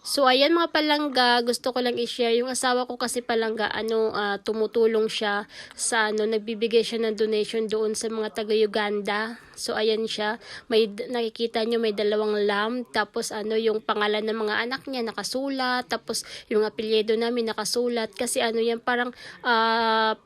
So ayan mga palangga, gusto ko lang i-share yung asawa ko kasi palangga tumutulong siya sa nagbibigay siya ng donation doon sa mga taga Uganda. So ayan siya, may nakikita nyo may dalawang lamb, tapos yung pangalan ng mga anak niya nakasulat, tapos yung apelyido namin nakasulat kasi yan parang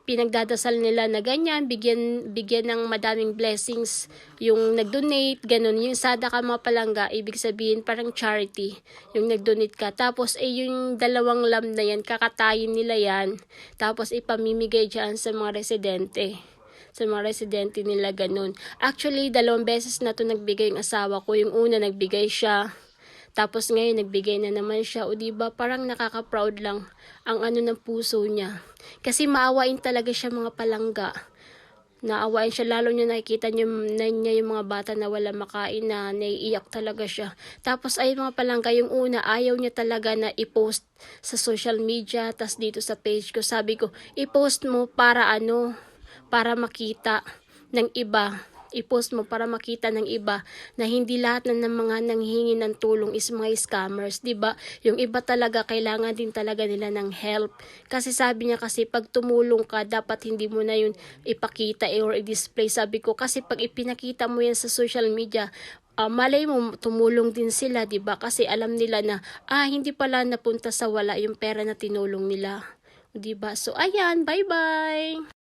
pinagdadasal nila na ganyan, bigyan ng madaming blessings yung nag-donate, ganun. Yung sadaka mga palangga, ibig sabihin parang charity yung nag-donate ka. Tapos yung dalawang lamb na yan, kakatayin nila yan. Tapos ipamimigay dyan sa mga residente. Sa mga residente nila ganun. Actually, 2 beses na to nagbigay yung asawa ko. Yung una nagbigay siya. Tapos ngayon nagbigay na naman siya. O diba, parang nakaka-proud lang ang ng puso niya. Kasi maawain talaga siya mga palangga. Naawain siya, lalo niya nakikita niya yung mga bata na wala makain, na naiiyak talaga siya. Tapos ay mga palangga, yung una ayaw niya talaga na i-post sa social media, tas dito sa page ko sabi ko i-post mo para para makita ng iba. I-post mo para makita ng iba na hindi lahat ng mga nanghihingi ng tulong is mga scammers, 'di ba? Yung iba talaga kailangan din talaga nila ng help. Kasi sabi niya kasi pag tumulong ka, dapat hindi mo na yun ipakita or i-display. Sabi ko kasi pag ipinakita mo yan sa social media, malay mo tumulong din sila, 'di ba? Kasi alam nila na hindi pala napunta sa wala yung pera na tinulong nila. 'Di ba? So ayan, bye-bye.